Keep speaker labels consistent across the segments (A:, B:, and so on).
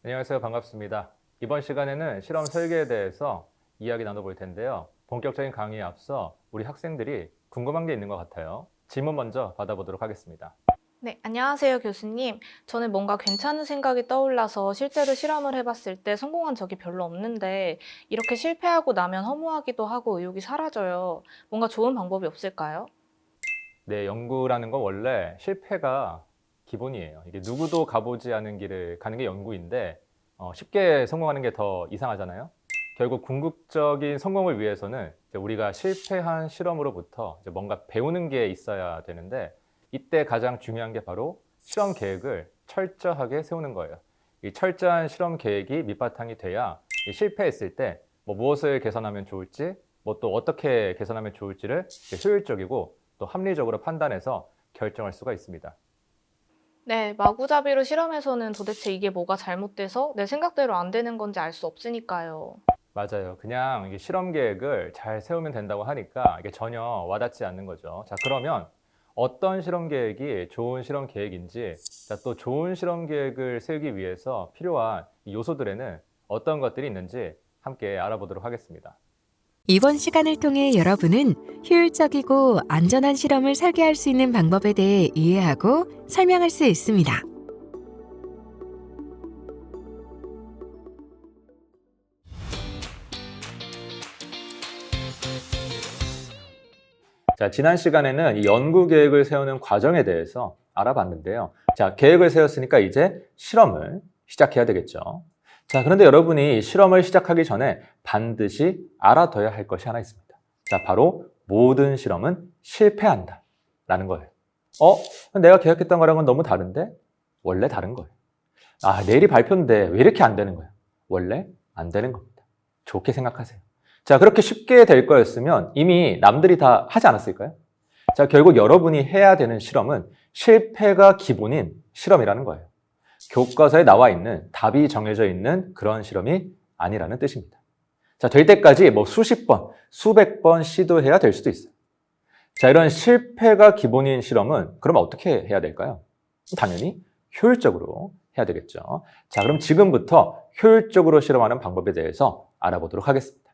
A: 안녕하세요. 반갑습니다. 이번 시간에는 실험 설계에 대해서 이야기 나눠볼 텐데요. 본격적인 강의에 앞서 우리 학생들이 궁금한 게 있는 것 같아요. 질문 먼저 받아보도록 하겠습니다.
B: 네, 안녕하세요, 교수님. 저는 뭔가 괜찮은 생각이 떠올라서 실제로 실험을 해봤을 때 성공한 적이 별로 없는데 이렇게 실패하고 나면 허무하기도 하고 의욕이 사라져요. 뭔가 좋은 방법이 없을까요?
A: 네, 연구라는 건 원래 실패가 기본이에요. 이게 누구도 가보지 않은 길을 가는 게 연구인데 쉽게 성공하는 게 더 이상하잖아요. 결국 궁극적인 성공을 위해서는 이제 우리가 실패한 실험으로부터 이제 뭔가 배우는 게 있어야 되는데 이때 가장 중요한 게 바로 실험 계획을 철저하게 세우는 거예요. 이 철저한 실험 계획이 밑바탕이 돼야 이 실패했을 때 뭐 무엇을 개선하면 좋을지, 뭐 또 어떻게 개선하면 좋을지를 효율적이고 또 합리적으로 판단해서 결정할 수가 있습니다.
B: 네, 마구잡이로 실험해서는 도대체 이게 뭐가 잘못돼서 내 생각대로 안 되는 건지 알 수 없으니까요.
A: 맞아요. 그냥 이게 실험 계획을 잘 세우면 된다고 하니까 이게 전혀 와닿지 않는 거죠. 자, 그러면 어떤 실험 계획이 좋은 실험 계획인지, 자, 또 좋은 실험 계획을 세우기 위해서 필요한 이 요소들에는 어떤 것들이 있는지 함께 알아보도록 하겠습니다.
C: 이번 시간을 통해 여러분은 효율적이고 안전한 실험을 설계할 수 있는 방법에 대해 이해하고 설명할 수 있습니다.
A: 자, 지난 시간에는 이 연구 계획을 세우는 과정에 대해서 알아봤는데요. 자, 계획을 세웠으니까 이제 실험을 시작해야 되겠죠. 자, 그런데 여러분이 실험을 시작하기 전에 반드시 알아둬야 할 것이 하나 있습니다. 자, 바로 모든 실험은 실패한다 라는 거예요. 내가 계획했던 거랑은 너무 다른데? 원래 다른 거예요. 내일이 발표인데 왜 이렇게 안 되는 거예요? 원래 안 되는 겁니다. 좋게 생각하세요. 자, 그렇게 쉽게 될 거였으면 이미 남들이 다 하지 않았을까요? 자, 결국 여러분이 해야 되는 실험은 실패가 기본인 실험이라는 거예요. 교과서에 나와 있는 답이 정해져 있는 그런 실험이 아니라는 뜻입니다. 자, 될 때까지 뭐 수십 번, 수백 번 시도해야 될 수도 있어요. 자, 이런 실패가 기본인 실험은 그럼 어떻게 해야 될까요? 당연히 효율적으로 해야 되겠죠. 자, 그럼 지금부터 효율적으로 실험하는 방법에 대해서 알아보도록 하겠습니다.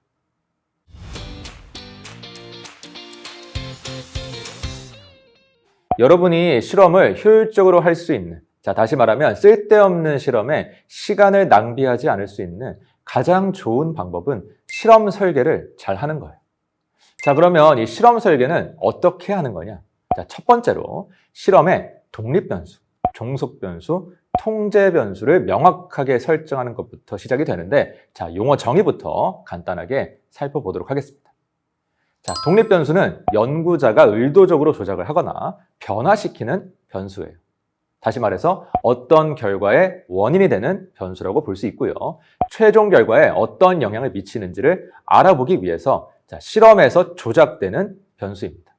A: 여러분이 실험을 효율적으로 할 수 있는, 자, 다시 말하면 쓸데없는 실험에 시간을 낭비하지 않을 수 있는 가장 좋은 방법은 실험 설계를 잘 하는 거예요. 자, 그러면 이 실험 설계는 어떻게 하는 거냐? 자, 첫 번째로 실험의 독립 변수, 종속 변수, 통제 변수를 명확하게 설정하는 것부터 시작이 되는데, 자, 용어 정의부터 간단하게 살펴보도록 하겠습니다. 자, 독립 변수는 연구자가 의도적으로 조작을 하거나 변화시키는 변수예요. 다시 말해서 어떤 결과의 원인이 되는 변수라고 볼 수 있고요. 최종 결과에 어떤 영향을 미치는지를 알아보기 위해서 실험에서 조작되는 변수입니다.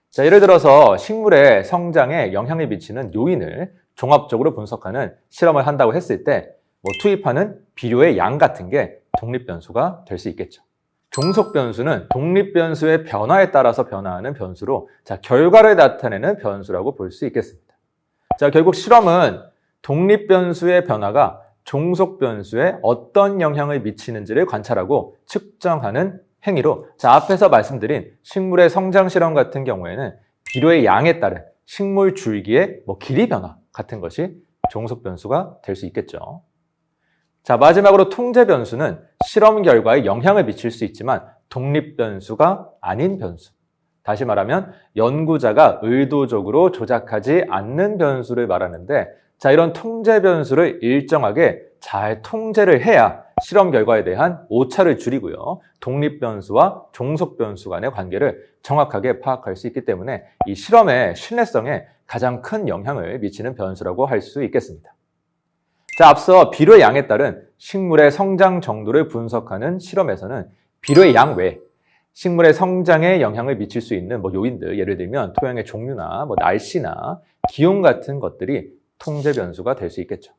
A: 자, 예를 들어서 식물의 성장에 영향을 미치는 요인을 종합적으로 분석하는 실험을 한다고 했을 때 투입하는 비료의 양 같은 게 독립 변수가 될 수 있겠죠. 종속 변수는 독립 변수의 변화에 따라서 변화하는 변수로 결과를 나타내는 변수라고 볼 수 있겠습니다. 자, 결국 실험은 독립 변수의 변화가 종속 변수에 어떤 영향을 미치는지를 관찰하고 측정하는 행위로, 자, 앞에서 말씀드린 식물의 성장 실험 같은 경우에는 비료의 양에 따른 식물 줄기의 길이 변화 같은 것이 종속 변수가 될 수 있겠죠. 자, 마지막으로 통제 변수는 실험 결과에 영향을 미칠 수 있지만 독립 변수가 아닌 변수. 다시 말하면 연구자가 의도적으로 조작하지 않는 변수를 말하는데, 자, 이런 통제 변수를 일정하게 잘 통제를 해야 실험 결과에 대한 오차를 줄이고요. 독립 변수와 종속 변수 간의 관계를 정확하게 파악할 수 있기 때문에 이 실험의 신뢰성에 가장 큰 영향을 미치는 변수라고 할 수 있겠습니다. 자, 앞서 비료의 양에 따른 식물의 성장 정도를 분석하는 실험에서는 비료의 양 외에 식물의 성장에 영향을 미칠 수 있는 요인들, 예를 들면 토양의 종류나 날씨나 기온 같은 것들이 통제 변수가 될 수 있겠죠.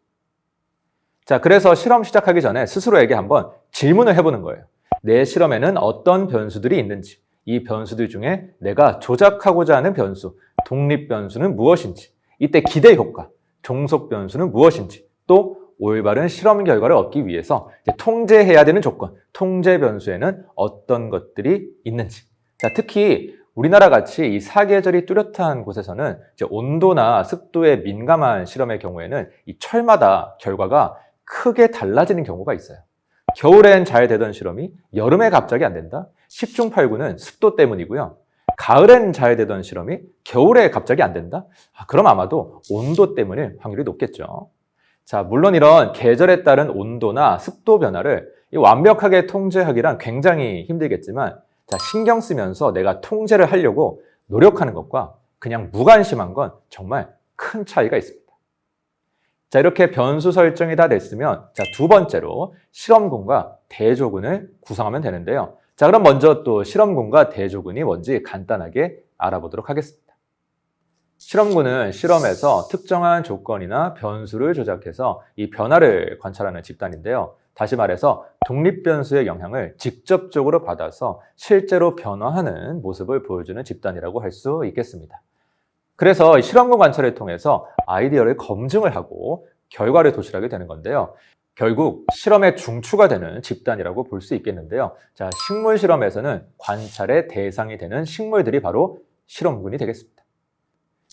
A: 자, 그래서 실험 시작하기 전에 스스로에게 한번 질문을 해보는 거예요. 내 실험에는 어떤 변수들이 있는지, 이 변수들 중에 내가 조작하고자 하는 변수, 독립 변수는 무엇인지, 이때 기대 효과, 종속 변수는 무엇인지, 또 올바른 실험 결과를 얻기 위해서 이제 통제해야 되는 조건, 통제 변수에는 어떤 것들이 있는지. 자, 특히 우리나라 같이 이 사계절이 뚜렷한 곳에서는 이제 온도나 습도에 민감한 실험의 경우에는 이 철마다 결과가 크게 달라지는 경우가 있어요. 겨울엔 잘 되던 실험이 여름에 갑자기 안 된다? 10중 8구는 습도 때문이고요. 가을엔 잘 되던 실험이 겨울에 갑자기 안 된다? 그럼 아마도 온도 때문일 확률이 높겠죠. 자, 물론 이런 계절에 따른 온도나 습도 변화를 완벽하게 통제하기란 굉장히 힘들겠지만, 자, 신경 쓰면서 내가 통제를 하려고 노력하는 것과 그냥 무관심한 건 정말 큰 차이가 있습니다. 자, 이렇게 변수 설정이 다 됐으면, 자, 두 번째로 실험군과 대조군을 구성하면 되는데요. 자, 그럼 먼저 또 실험군과 대조군이 뭔지 간단하게 알아보도록 하겠습니다. 실험군은 실험에서 특정한 조건이나 변수를 조작해서 이 변화를 관찰하는 집단인데요. 다시 말해서 독립변수의 영향을 직접적으로 받아서 실제로 변화하는 모습을 보여주는 집단이라고 할 수 있겠습니다. 그래서 실험군 관찰을 통해서 아이디어를 검증을 하고 결과를 도출하게 되는 건데요. 결국 실험의 중추가 되는 집단이라고 볼 수 있겠는데요. 자, 식물 실험에서는 관찰의 대상이 되는 식물들이 바로 실험군이 되겠습니다.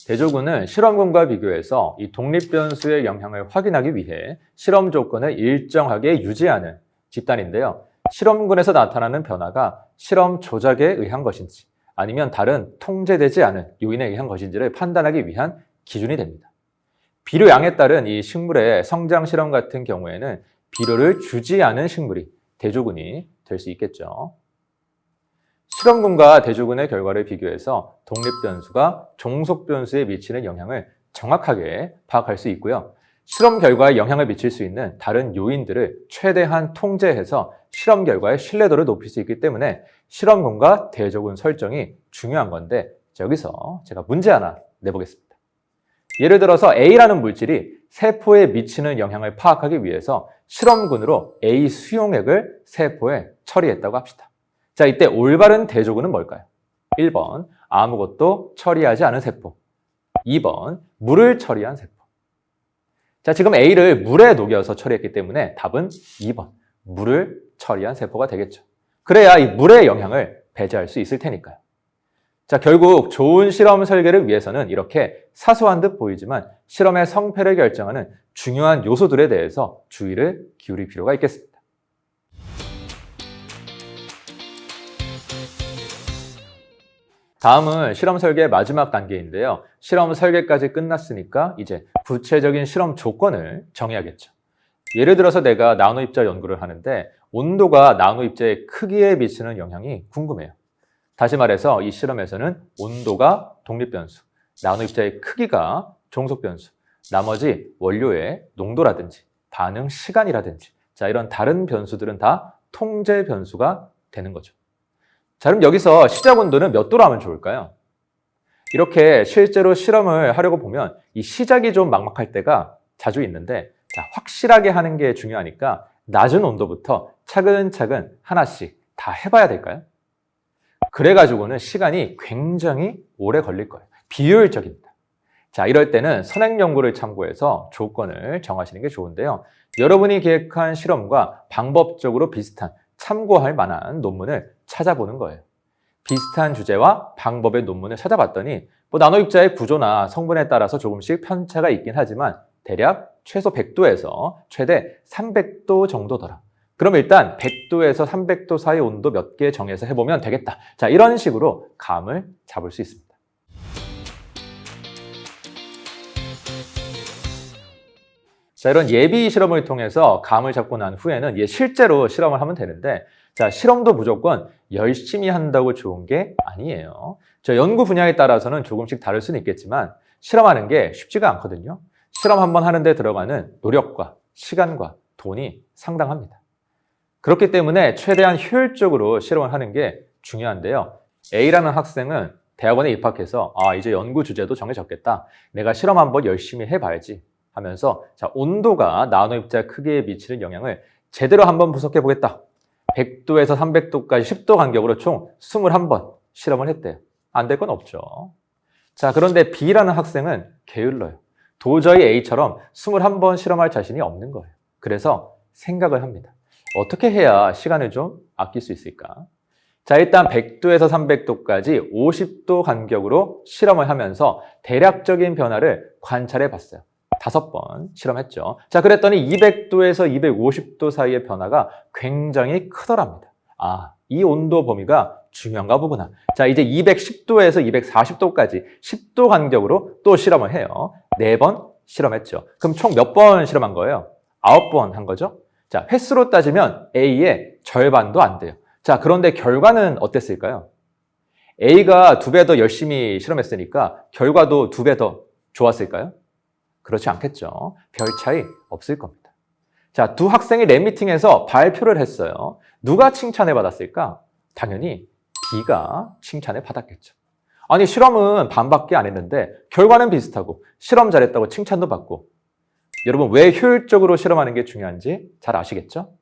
A: 대조군은 실험군과 비교해서 이 독립변수의 영향을 확인하기 위해 실험 조건을 일정하게 유지하는 집단인데요. 실험군에서 나타나는 변화가 실험 조작에 의한 것인지 아니면 다른 통제되지 않은 요인에 의한 것인지를 판단하기 위한 기준이 됩니다. 비료양에 따른 이 식물의 성장 실험 같은 경우에는 비료를 주지 않은 식물이 대조군이 될 수 있겠죠. 실험군과 대조군의 결과를 비교해서 독립변수가 종속변수에 미치는 영향을 정확하게 파악할 수 있고요. 실험 결과에 영향을 미칠 수 있는 다른 요인들을 최대한 통제해서 실험 결과의 신뢰도를 높일 수 있기 때문에 실험군과 대조군 설정이 중요한 건데, 여기서 제가 문제 하나 내보겠습니다. 예를 들어서 A라는 물질이 세포에 미치는 영향을 파악하기 위해서 실험군으로 A 수용액을 세포에 처리했다고 합시다. 자, 이때 올바른 대조군은 뭘까요? 1번, 아무것도 처리하지 않은 세포. 2번, 물을 처리한 세포. 자, 지금 A를 물에 녹여서 처리했기 때문에 답은 2번, 물을 처리한 세포가 되겠죠. 그래야 이 물의 영향을 배제할 수 있을 테니까요. 자, 결국 좋은 실험 설계를 위해서는 이렇게 사소한 듯 보이지만 실험의 성패를 결정하는 중요한 요소들에 대해서 주의를 기울일 필요가 있겠습니다. 다음은 실험 설계의 마지막 단계인데요. 실험 설계까지 끝났으니까 이제 구체적인 실험 조건을 정해야겠죠. 예를 들어서 내가 나노입자 연구를 하는데 온도가 나노입자의 크기에 미치는 영향이 궁금해요. 다시 말해서 이 실험에서는 온도가 독립변수, 나노입자의 크기가 종속변수, 나머지 원료의 농도라든지 반응 시간이라든지, 자, 이런 다른 변수들은 다 통제 변수가 되는 거죠. 자, 그럼 여기서 시작 온도는 몇 도로 하면 좋을까요? 이렇게 실제로 실험을 하려고 보면 이 시작이 좀 막막할 때가 자주 있는데, 자, 확실하게 하는 게 중요하니까 낮은 온도부터 차근차근 하나씩 다 해봐야 될까요? 그래가지고는 시간이 굉장히 오래 걸릴 거예요. 비효율적입니다. 자, 이럴 때는 선행 연구를 참고해서 조건을 정하시는 게 좋은데요. 여러분이 계획한 실험과 방법적으로 비슷한 참고할 만한 논문을 찾아보는 거예요. 비슷한 주제와 방법의 논문을 찾아봤더니 나노입자의 구조나 성분에 따라서 조금씩 편차가 있긴 하지만 대략 최소 100도에서 최대 300도 정도더라. 그럼 일단 100도에서 300도 사이 온도 몇 개 정해서 해보면 되겠다. 자, 이런 식으로 감을 잡을 수 있습니다. 자, 이런 예비 실험을 통해서 감을 잡고 난 후에는 실제로 실험을 하면 되는데, 자, 실험도 무조건 열심히 한다고 좋은 게 아니에요. 저 연구 분야에 따라서는 조금씩 다를 수는 있겠지만 실험하는 게 쉽지가 않거든요. 실험 한번 하는데 들어가는 노력과 시간과 돈이 상당합니다. 그렇기 때문에 최대한 효율적으로 실험을 하는 게 중요한데요. A라는 학생은 대학원에 입학해서 이제 연구 주제도 정해졌겠다. 내가 실험 한번 열심히 해봐야지 하면서, 자, 온도가 나노입자 크기에 미치는 영향을 제대로 한번 분석해 보겠다. 100도에서 300도까지 10도 간격으로 총 21번 실험을 했대요. 안 될 건 없죠. 자, 그런데 B라는 학생은 게을러요. 도저히 A처럼 21번 실험할 자신이 없는 거예요. 그래서 생각을 합니다. 어떻게 해야 시간을 좀 아낄 수 있을까? 자, 일단 100도에서 300도까지 50도 간격으로 실험을 하면서 대략적인 변화를 관찰해 봤어요. 5번 실험했죠. 자, 그랬더니 200도에서 250도 사이의 변화가 굉장히 크더랍니다. 아, 이 온도 범위가 중요한가 보구나. 자, 이제 210도에서 240도까지 10도 간격으로 또 실험을 해요. 4번 실험했죠. 그럼 총 몇 번 실험한 거예요? 9번 한 거죠. 자, 횟수로 따지면 A의 절반도 안 돼요. 자, 그런데 결과는 어땠을까요? A가 2배 더 열심히 실험했으니까 결과도 2배 더 좋았을까요? 그렇지 않겠죠. 별 차이 없을 겁니다. 자, 두 학생이 랩 미팅에서 발표를 했어요. 누가 칭찬을 받았을까? 당연히 B가 칭찬을 받았겠죠. 아니, 실험은 반밖에 안 했는데 결과는 비슷하고 실험 잘했다고 칭찬도 받고. 여러분, 왜 효율적으로 실험하는 게 중요한지 잘 아시겠죠?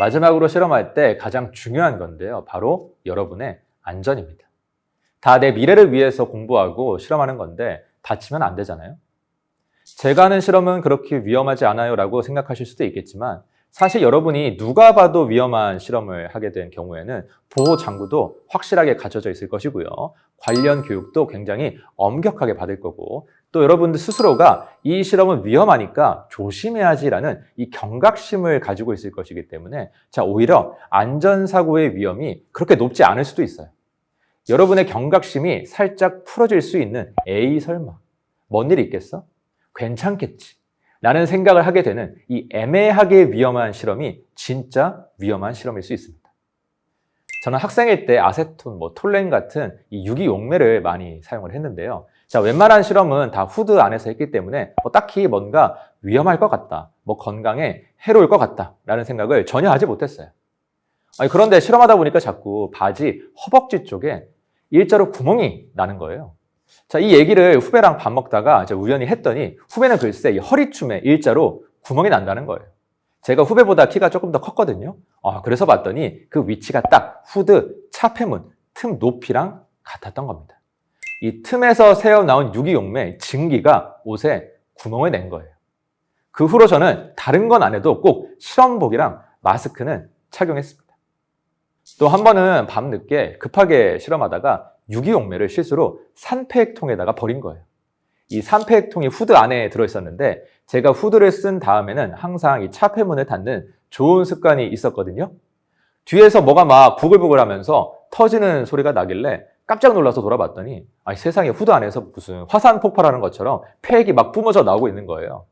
A: 마지막으로 실험할 때 가장 중요한 건데요. 바로 여러분의 안전입니다. 다 내 미래를 위해서 공부하고 실험하는 건데 다치면 안 되잖아요. 제가 하는 실험은 그렇게 위험하지 않아요 라고 생각하실 수도 있겠지만 사실 여러분이 누가 봐도 위험한 실험을 하게 된 경우에는 보호 장구도 확실하게 갖춰져 있을 것이고요. 관련 교육도 굉장히 엄격하게 받을 거고 또 여러분들 스스로가 이 실험은 위험하니까 조심해야지라는 이 경각심을 가지고 있을 것이기 때문에 자, 오히려 안전사고의 위험이 그렇게 높지 않을 수도 있어요. 여러분의 경각심이 살짝 풀어질 수 있는 에이 설마 뭔 일이 있겠어? 괜찮겠지 라는 생각을 하게 되는 이 애매하게 위험한 실험이 진짜 위험한 실험일 수 있습니다. 저는 학생일 때 아세톤, 톨렌 같은 이 유기용매를 많이 사용을 했는데요. 자, 웬만한 실험은 다 후드 안에서 했기 때문에 딱히 뭔가 위험할 것 같다, 건강에 해로울 것 같다 라는 생각을 전혀 하지 못했어요. 그런데 실험하다 보니까 자꾸 바지 허벅지 쪽에 일자로 구멍이 나는 거예요. 자, 이 얘기를 후배랑 밥 먹다가 우연히 했더니 후배는 글쎄 이 허리춤에 일자로 구멍이 난다는 거예요. 제가 후배보다 키가 조금 더 컸거든요. 그래서 봤더니 그 위치가 딱 후드 차폐문 틈 높이랑 같았던 겁니다. 이 틈에서 새어나온 유기용매 증기가 옷에 구멍을 낸 거예요. 그 후로 저는 다른 건 안 해도 꼭 실험복이랑 마스크는 착용했습니다. 또 한 번은 밤늦게 급하게 실험하다가 유기용매를 실수로 산패액통에다가 버린 거예요. 이 산패액통이 후드 안에 들어있었는데 제가 후드를 쓴 다음에는 항상 이 차폐문을 닫는 좋은 습관이 있었거든요. 뒤에서 뭐가 막 부글부글 하면서 터지는 소리가 나길래 깜짝 놀라서 돌아봤더니 세상에 후드 안에서 무슨 화산 폭발하는 것처럼 폐액이 막 뿜어져 나오고 있는 거예요.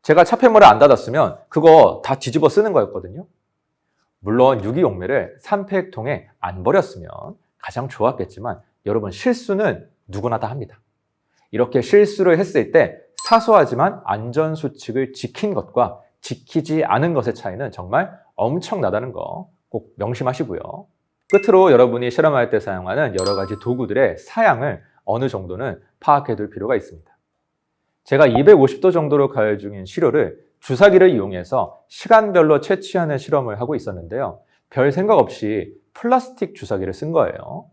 A: 제가 차폐문을 안 닫았으면 그거 다 뒤집어 쓰는 거였거든요. 물론 유기용매를 산패액통에 안 버렸으면 가장 좋았겠지만 여러분 실수는 누구나 다 합니다. 이렇게 실수를 했을 때 사소하지만 안전수칙을 지킨 것과 지키지 않은 것의 차이는 정말 엄청나다는 거 꼭 명심하시고요. 끝으로 여러분이 실험할 때 사용하는 여러 가지 도구들의 사양을 어느 정도는 파악해 둘 필요가 있습니다. 제가 250도 정도로 가열 중인 시료를 주사기를 이용해서 시간별로 채취하는 실험을 하고 있었는데요. 별 생각 없이 플라스틱 주사기를 쓴 거예요.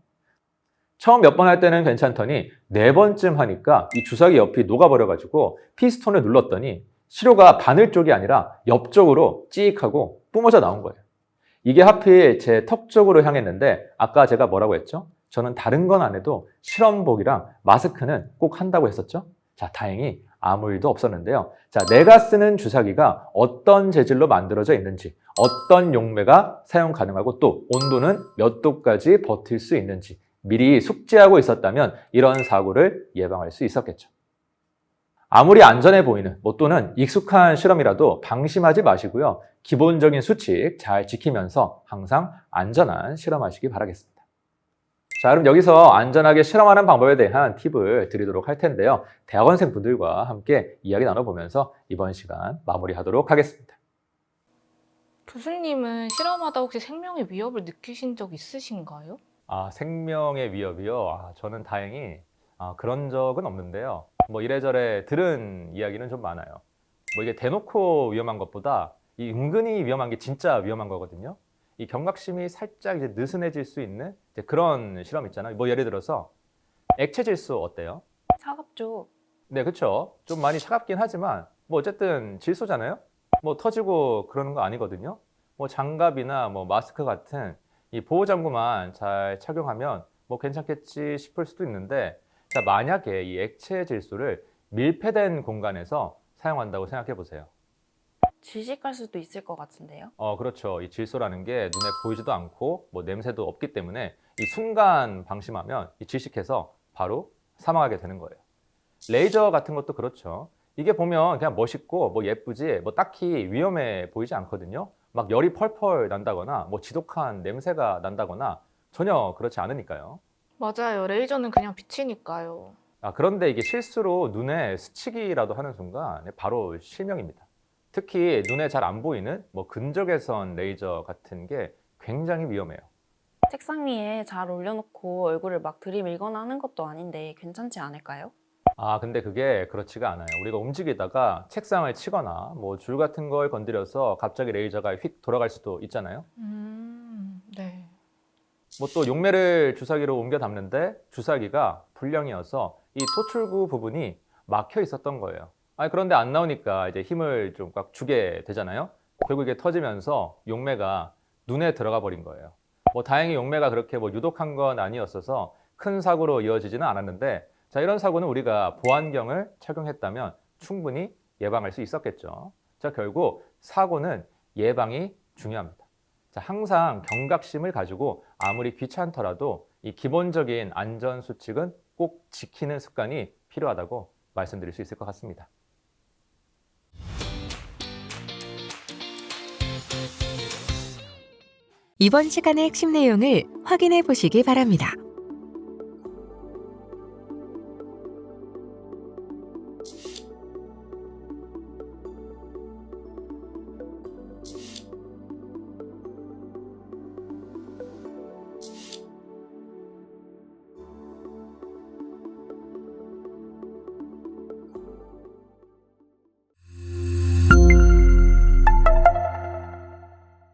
A: 처음 몇 번 할 때는 괜찮더니 4번쯤 하니까 이 주사기 옆이 녹아버려가지고 피스톤을 눌렀더니 시료가 바늘 쪽이 아니라 옆쪽으로 찌익하고 뿜어져 나온 거예요. 이게 하필 제 턱 쪽으로 향했는데 아까 제가 뭐라고 했죠? 저는 다른 건 안 해도 실험복이랑 마스크는 꼭 한다고 했었죠? 자, 다행히 아무 일도 없었는데요. 자, 내가 쓰는 주사기가 어떤 재질로 만들어져 있는지, 어떤 용매가 사용 가능하고 또 온도는 몇 도까지 버틸 수 있는지 미리 숙지하고 있었다면 이런 사고를 예방할 수 있었겠죠. 아무리 안전해 보이는 또는 익숙한 실험이라도 방심하지 마시고요. 기본적인 수칙 잘 지키면서 항상 안전한 실험하시기 바라겠습니다. 자, 그럼 여기서 안전하게 실험하는 방법에 대한 팁을 드리도록 할 텐데요. 대학원생 분들과 함께 이야기 나눠보면서 이번 시간 마무리하도록 하겠습니다.
B: 교수님은 실험하다 혹시 생명의 위협을 느끼신 적 있으신가요?
A: 생명의 위협이요? 저는 다행히 그런 적은 없는데요. 이래저래 들은 이야기는 좀 많아요. 이게 대놓고 위험한 것보다 이 은근히 위험한 게 진짜 위험한 거거든요. 이 경각심이 살짝 이제 느슨해질 수 있는 이제 그런 실험 있잖아요. 뭐 예를 들어서 액체 질소 어때요?
D: 차갑죠.
A: 네, 그렇죠. 좀 많이 차갑긴 하지만 뭐 어쨌든 질소잖아요. 뭐 터지고 그러는 거 아니거든요. 뭐 장갑이나 뭐 마스크 같은 이 보호 장구만 잘 착용하면 뭐 괜찮겠지 싶을 수도 있는데, 자, 만약에 이 액체 질소를 밀폐된 공간에서 사용한다고 생각해 보세요.
D: 질식할 수도 있을 것 같은데요.
A: 그렇죠. 이 질소라는 게 눈에 보이지도 않고 뭐 냄새도 없기 때문에 이 순간 방심하면 이 질식해서 바로 사망하게 되는 거예요. 레이저 같은 것도 그렇죠. 이게 보면 그냥 멋있고 뭐 예쁘지 뭐 딱히 위험해 보이지 않거든요. 막 열이 펄펄 난다거나 뭐 지독한 냄새가 난다거나 전혀 그렇지 않으니까요.
B: 맞아요. 레이저는 그냥 빛이니까요.
A: 그런데 이게 실수로 눈에 스치기라도 하는 순간 바로 실명입니다. 특히 눈에 잘 안 보이는 뭐 근적외선 레이저 같은 게 굉장히 위험해요.
D: 책상 위에 잘 올려놓고 얼굴을 막 들이밀거나 하는 것도 아닌데 괜찮지 않을까요?
A: 근데 그게 그렇지가 않아요. 우리가 움직이다가 책상을 치거나 뭐 줄 같은 걸 건드려서 갑자기 레이저가 휙 돌아갈 수도 있잖아요.
B: 네.
A: 뭐 또 용매를 주사기로 옮겨 담는데 주사기가 불량이어서 이 토출구 부분이 막혀 있었던 거예요. 그런데 안 나오니까 이제 힘을 좀 꽉 주게 되잖아요. 결국 이게 터지면서 용매가 눈에 들어가 버린 거예요. 뭐 다행히 용매가 그렇게 뭐 유독한 건 아니었어서 큰 사고로 이어지지는 않았는데, 자, 이런 사고는 우리가 보안경을 착용했다면 충분히 예방할 수 있었겠죠. 자, 결국 사고는 예방이 중요합니다. 자, 항상 경각심을 가지고 아무리 귀찮더라도 이 기본적인 안전 수칙은 꼭 지키는 습관이 필요하다고 말씀드릴 수 있을 것 같습니다.
C: 이번 시간의 핵심 내용을 확인해 보시기 바랍니다.